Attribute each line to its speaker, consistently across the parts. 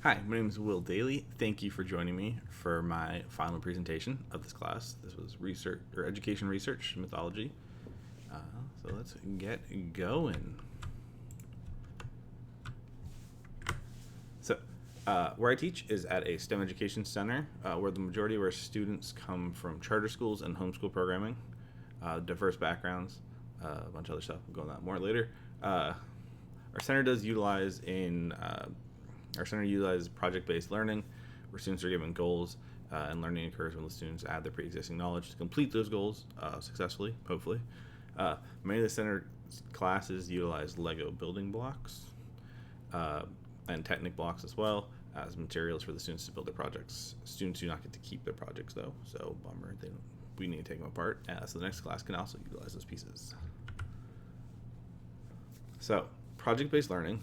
Speaker 1: Hi, my name is Will Daly. Thank you for joining me for my final presentation of this class. This was research or education research mythology. Uh, so let's get going. So, where I teach is at a STEM education center where the majority of our students come from charter schools and homeschool programming, diverse backgrounds, a bunch of other stuff. We'll go on that more later. Our center does utilize our center utilizes project-based learning, where students are given goals, and learning occurs when the students add their pre-existing knowledge to complete those goals successfully, hopefully. Many of the center classes utilize Lego building blocks and Technic blocks as well as materials for the students to build their projects. Students do not get to keep their projects though, so bummer. We need to take them apart. So the next class can also utilize those pieces. So project-based learning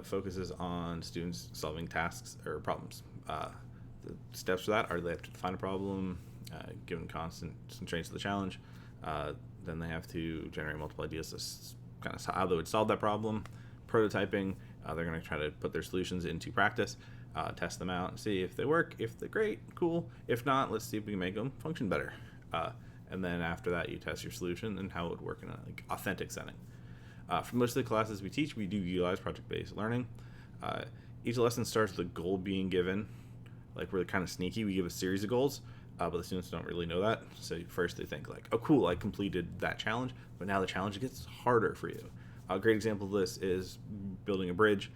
Speaker 1: focuses on students solving tasks or problems. The steps for that are they have to define a problem, given constant constraints to the challenge. Then they have to generate multiple ideas to kind of how they would solve that problem. Prototyping, they're going to try to put their solutions into practice, test them out, and see if they work. If they're great, cool. If not, let's see if we can make them function better. And then after that, you test your solution and how it would work in a authentic setting. For most of the classes we teach, we do utilize project-based learning. Each lesson starts with a goal being given. Like, we're kind of sneaky. We give a series of goals, but the students don't really know that. So first they think like, oh, cool, I completed that challenge, but now the challenge gets harder for you. A great example of this is building a bridge.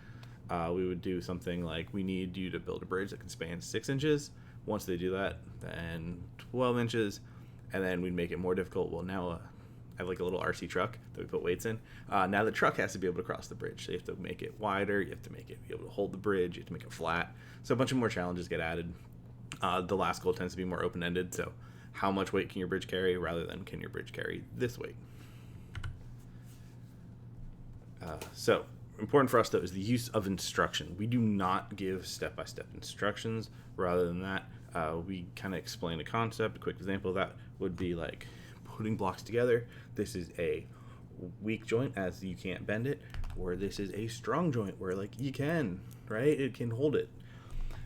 Speaker 1: We would do something like, we need you to build a bridge that can span 6 inches. Once they do that, then 12 inches, and then we'd make it more difficult. Well, now I have like a little RC truck that we put weights in. Now the truck has to be able to cross the bridge. So you have to make it wider. You have to make it be able to hold the bridge. You have to make it flat. So a bunch of more challenges get added. The last goal tends to be more open-ended. So how much weight can your bridge carry rather than can your bridge carry this weight? So important for us, though, is the use of instruction. We do not give step-by-step instructions. Rather than that, we kind of explain a concept. A quick example of that would be like putting blocks together. This is a weak joint as you can't bend it, or this is a strong joint where like you can, right? It can hold it.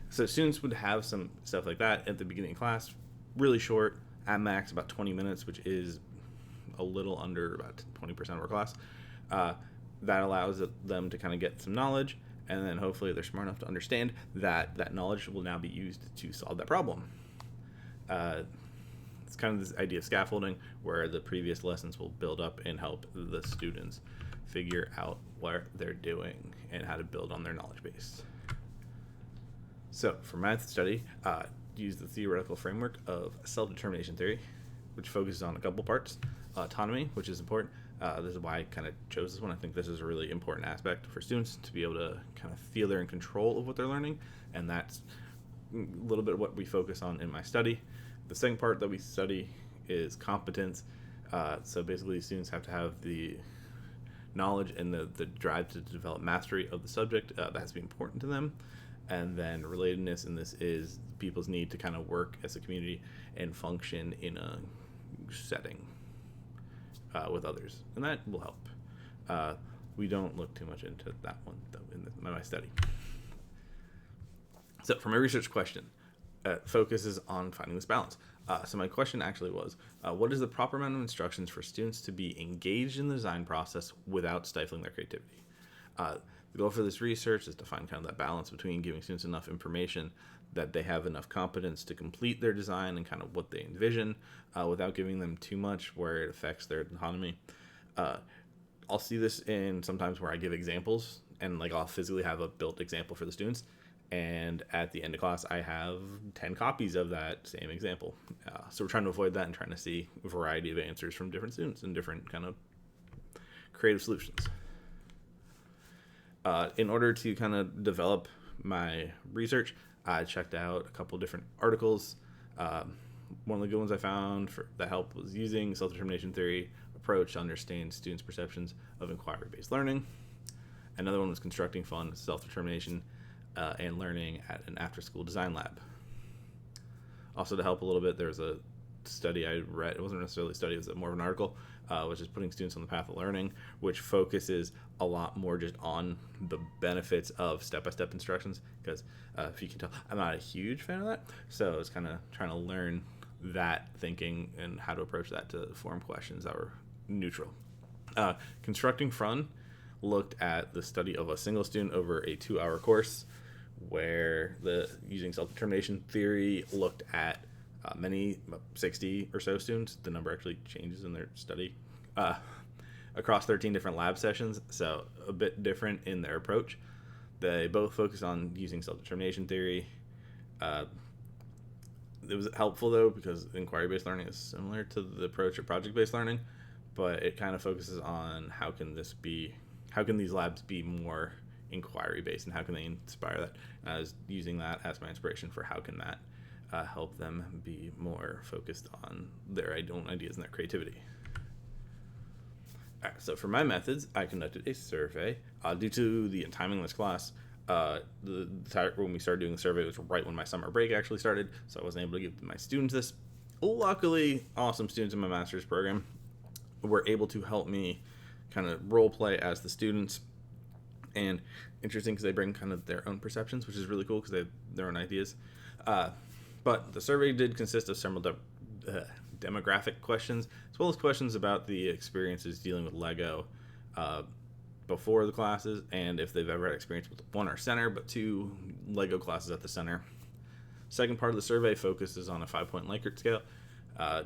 Speaker 1: So students would have some stuff like that at the beginning of class, really short, at max about 20 minutes, which is a little under about 20% of our class. That allows them to kind of get some knowledge, and then hopefully they're smart enough to understand that that knowledge will now be used to solve that problem. It's kind of this idea of scaffolding where the previous lessons will build up and help the students figure out what they're doing and how to build on their knowledge base. So for my study, use the theoretical framework of self-determination theory, which focuses on a couple parts. Autonomy, which is important. This is why I kind of chose this one. I think this is a really important aspect for students to be able to kind of feel they're in control of what they're learning, and that's a little bit of what we focus on in my study. The second part that we study is competence. So basically, students have to have the knowledge and the drive to develop mastery of the subject. That has to be important to them. And then relatedness in this is people's need to kind of work as a community and function in a setting with others. And that will help. We don't look too much into that one, though, in my study. So for my research question, focuses on finding this balance. So my question actually was, what is the proper amount of instructions for students to be engaged in the design process without stifling their creativity? The goal for this research is to find kind of that balance between giving students enough information that they have enough competence to complete their design and kind of what they envision, without giving them too much where it affects their autonomy. I'll see this in sometimes where I give examples and like I'll physically have a built example for the students. And at the end of class, I have 10 copies of that same example. So we're trying to avoid that and trying to see a variety of answers from different students and different kind of creative solutions. In order to kind of develop my research, I checked out a couple different articles. One of the good ones I found that helped was using self-determination theory approach to understand students' perceptions of inquiry-based learning. Another one was constructing fun self-determination and learning at an after-school design lab. Also, to help a little bit, there's a study I read. It wasn't necessarily a study, it was more of an article, which is Putting Students on the Path of Learning, which focuses a lot more just on the benefits of step-by-step instructions, because if you can tell, I'm not a huge fan of that, so I was kind of trying to learn that thinking and how to approach that to form questions that were neutral. Constructing Fun looked at the study of a single student over a 2-hour course, where using self-determination theory looked at many 60 or so students. The number actually changes in their study across 13 different lab sessions, so a bit different in their approach. They both focus on using self-determination theory. It was helpful though, because inquiry-based learning is similar to the approach of project-based learning, but it kind of focuses on how can these labs be more inquiry-based, and how can they inspire that. And I was using that as my inspiration for how can that help them be more focused on their own ideas and their creativity. All right, so for my methods, I conducted a survey. Due to the timing of this class, when we started doing the survey was right when my summer break actually started, so I wasn't able to give my students this. Luckily, awesome students in my master's program were able to help me kind of role play as the students. And interesting because they bring kind of their own perceptions, which is really cool because they have their own ideas. But the survey did consist of several demographic questions, as well as questions about the experiences dealing with Lego before the classes, and if they've ever had experience with one our center, but 2 Lego classes at the center. Second part of the survey focuses on a 5-point Likert scale,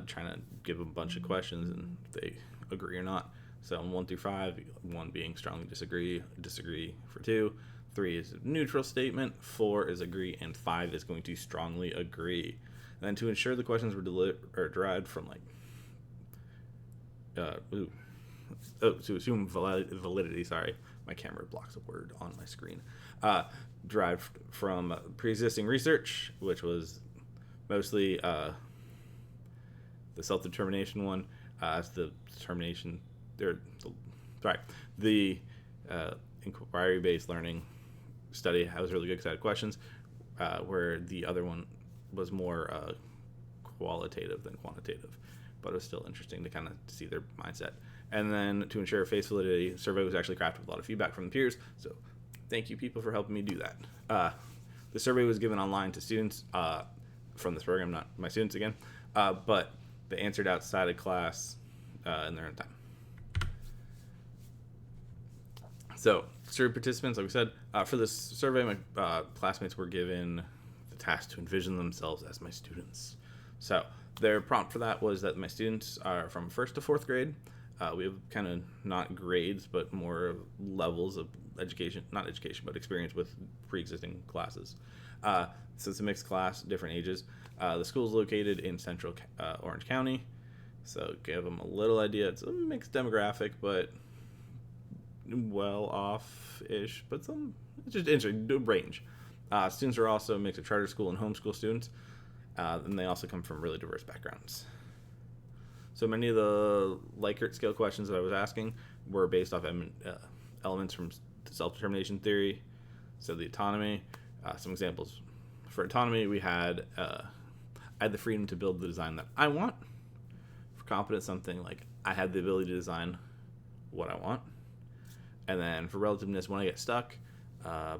Speaker 1: trying to give them a bunch of questions and if they agree or not. So 1 through 5, 1 being strongly disagree for 2, 3 is a neutral statement, 4 is agree, and 5 is going to strongly agree. And then to ensure the questions were derived from to assume validity, sorry, my camera blocks a word on my screen, derived from pre-existing research, which was mostly the self-determination one, the determination, the inquiry-based learning study was really good because I had questions, where the other one was more qualitative than quantitative, but it was still interesting to kind of see their mindset. And then to ensure face validity, the survey was actually crafted with a lot of feedback from the peers, so thank you people for helping me do that. The survey was given online to students from this program, not my students again, but they answered outside of class in their own time. So, survey participants, like we said, for this survey, my classmates were given the task to envision themselves as my students. So, their prompt for that was that my students are from 1st to 4th grade. We have kind of not grades, but more levels of education, not education, but experience with pre-existing classes. So it's a mixed class, different ages. The school is located in central Orange County, so give them a little idea. It's a mixed demographic, but well off-ish, but it's just interesting, range. Students are also a mix of charter school and homeschool students, and they also come from really diverse backgrounds. So many of the Likert scale questions that I was asking were based off elements from self-determination theory. So the autonomy, some examples. For autonomy, I had the freedom to build the design that I want. For competence, something like I had the ability to design what I want. And then for relativeness, when I get stuck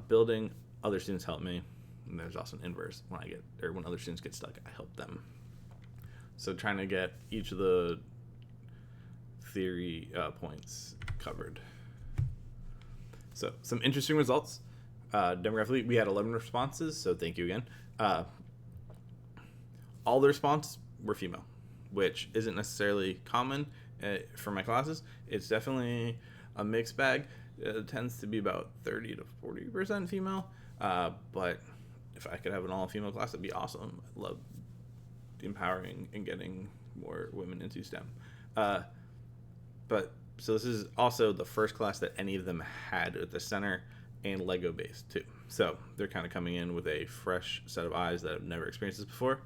Speaker 1: building, other students help me. And there's also an inverse. When other students get stuck, I help them. So trying to get each of the theory points covered. So some interesting results. Demographically, we had 11 responses, so thank you again. All the responses were female, which isn't necessarily common for my classes. It's definitely a mixed bag. It tends to be about 30 to 40% female, but if I could have an all-female class, that'd be awesome. I love empowering and getting more women into STEM. So this is also the first class that any of them had at the center, and Lego based too. So they're kind of coming in with a fresh set of eyes that have never experienced this before.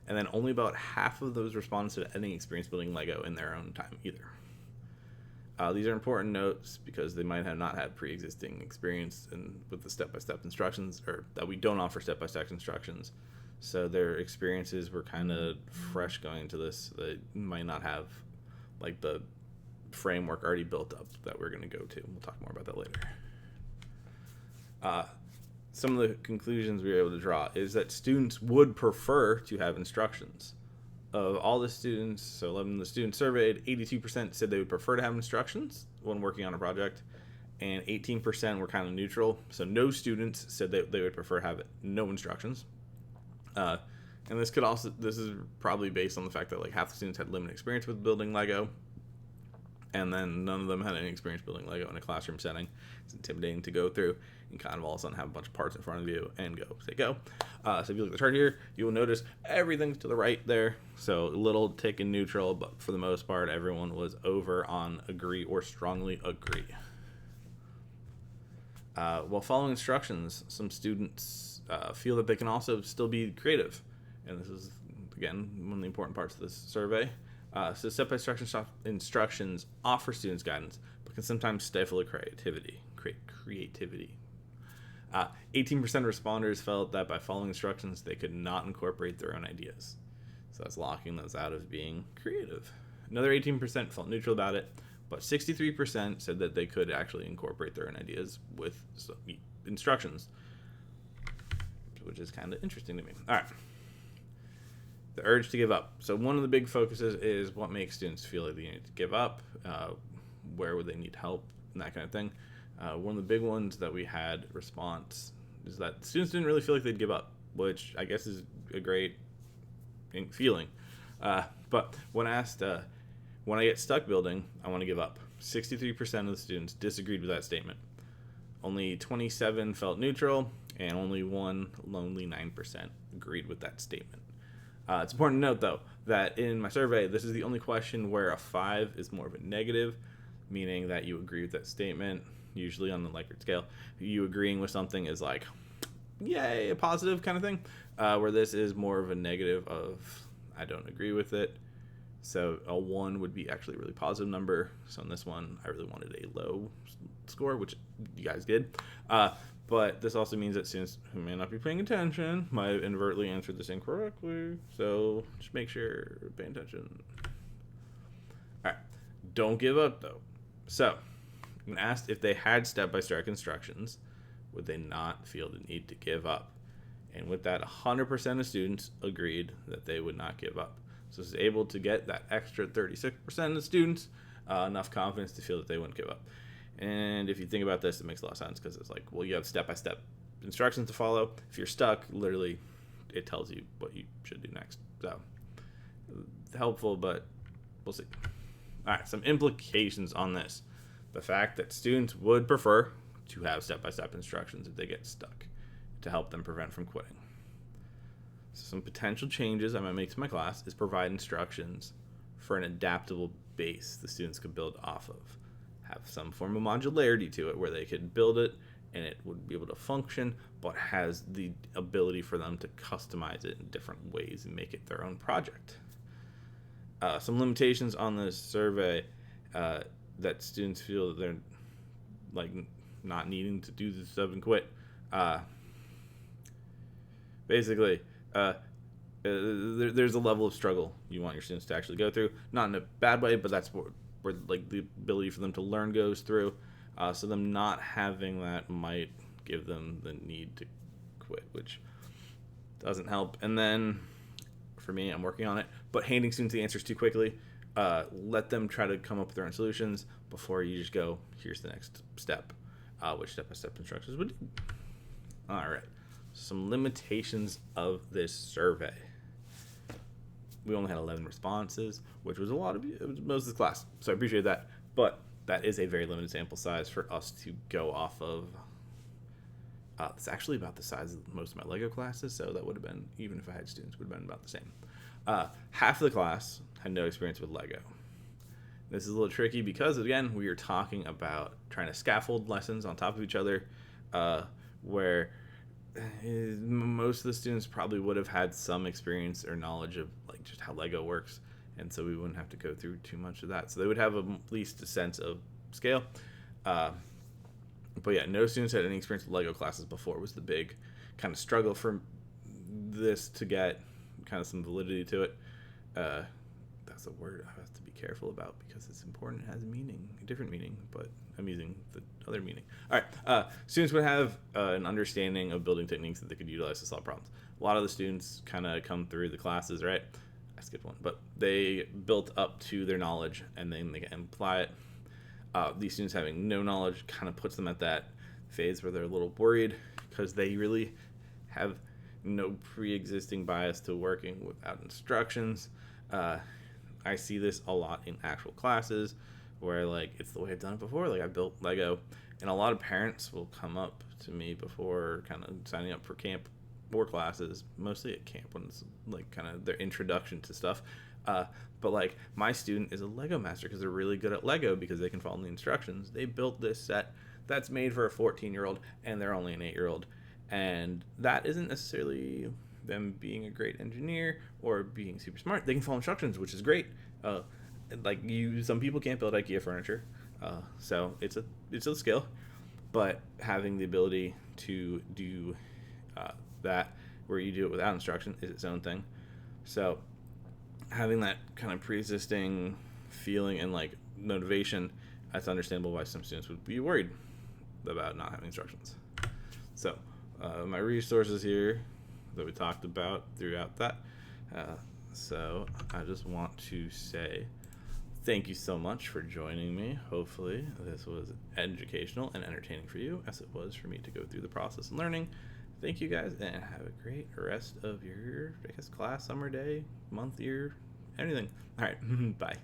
Speaker 1: And then only about half of those respondents had any experience building Lego in their own time either. These are important notes because they might have not had pre-existing experience with the step-by-step instructions, or that we don't offer step-by-step instructions. So their experiences were kind of fresh going into this. They might not have like the framework already built up that we're going to go to. We'll talk more about that later. Some of the conclusions we were able to draw is that students would prefer to have instructions. Of all the students, so 11 of the students surveyed, 82% said they would prefer to have instructions when working on a project, and 18% were kind of neutral. So no students said that they would prefer to have no instructions. And this is probably based on the fact that like half the students had limited experience with building Lego, and then none of them had any experience building Lego in a classroom setting. It's intimidating to go through and kind of all of a sudden have a bunch of parts in front of you and say go. So if you look at the chart here, you will notice everything's to the right there. So a little tick in neutral, but for the most part, everyone was over on agree or strongly agree. While following instructions, some students feel that they can also still be creative. And this is, again, one of the important parts of this survey. So step-by-step instructions offer students guidance, but can sometimes stifle their creativity. 18% of responders felt that by following instructions, they could not incorporate their own ideas. So that's locking those out of being creative. Another 18% felt neutral about it, but 63% said that they could actually incorporate their own ideas with instructions, which is kind of interesting to me. All right. The urge to give up. So one of the big focuses is what makes students feel like they need to give up, where would they need help, and that kind of thing. One of the big ones that we had response is that students didn't really feel like they'd give up, which I guess is a great feeling. But when asked, when I get stuck building, I want to give up. 63% of the students disagreed with that statement. Only 27 felt neutral, and only one lonely 9% agreed with that statement. It's important to note, though, that in my survey, this is the only question where a 5 is more of a negative, meaning that you agree with that statement. Usually on the Likert scale, you agreeing with something is like, yay, a positive kind of thing, where this is more of a negative of, I don't agree with it. So a 1 would be actually a really positive number. So in this one, I really wanted a low score, which you guys did. But this also means that students who may not be paying attention might have inadvertently answered this incorrectly. So just make sure, pay attention. All right, don't give up though. So when asked if they had step-by-step instructions, would they not feel the need to give up? And with that, 100% of students agreed that they would not give up. So it's able to get that extra 36% of students enough confidence to feel that they wouldn't give up. And if you think about this, it makes a lot of sense because it's like, well, you have step-by-step instructions to follow. If you're stuck, literally, it tells you what you should do next. So helpful, but we'll see. All right, some implications on this. The fact that students would prefer to have step-by-step instructions if they get stuck to help them prevent from quitting. So some potential changes I might make to my class is provide instructions for an adaptable base the students could build off of. Have some form of modularity to it where they could build it and it would be able to function, but has the ability for them to customize it in different ways and make it their own project. Some limitations on this survey that students feel that they're like not needing to do this stuff and quit. Basically, there's a level of struggle you want your students to actually go through, not in a bad way, but that's where like the ability for them to learn goes through. So them not having that might give them the need to quit, which doesn't help. And then for me, I'm working on it, but handing students the answers too quickly, let them try to come up with their own solutions before you just go, here's the next step, which step-by-step instructions would do. All right, some limitations of this survey. We only had 11 responses, which was a lot of you. It was most of the class, so I appreciate that. But that is a very limited sample size for us to go off of. It's actually about the size of most of my Lego classes, so that would have been, even if I had students, would have been about the same. Half of the class had no experience with Lego. This is a little tricky because, again, we are talking about trying to scaffold lessons on top of each other, where most of the students probably would have had some experience or knowledge of like just how Lego works, and so we wouldn't have to go through too much of that. So they would have at least a sense of scale. But yeah, no students had any experience with Lego classes before was the big kind of struggle for this to get kind of some validity to it. That's a word I have to be careful about because it's important. It has a meaning, a different meaning, but I'm using the other meaning. All right. Students would have an understanding of building techniques that they could utilize to solve problems. A lot of the students kind of come through the classes, right? I skipped one, but they built up to their knowledge and then they can apply it. These students having no knowledge kind of puts them at that phase where they're a little worried because they really have no pre-existing bias to working without instructions. I see this a lot in actual classes where like it's the way I've done it before. Like I built Lego, and a lot of parents will come up to me before kind of signing up for camp or classes, mostly at camp when it's like kind of their introduction to stuff. But like my student is a Lego master because they're really good at Lego because they can follow the instructions. They built this set that's made for a 14-year-old and they're only an 8-year-old. And that isn't necessarily them being a great engineer or being super smart. They can follow instructions, which is great. Some people can't build IKEA furniture, so it's a skill. But having the ability to do that, where you do it without instruction, is its own thing. So having that kind of pre-existing feeling and like motivation, that's understandable why some students would be worried about not having instructions. So my resources here that we talked about throughout that. So I just want to say thank you so much for joining me. Hopefully this was educational and entertaining for you as it was for me to go through the process and learning. Thank you guys and have a great rest of your, class, summer, day, month, year, anything. All right, bye.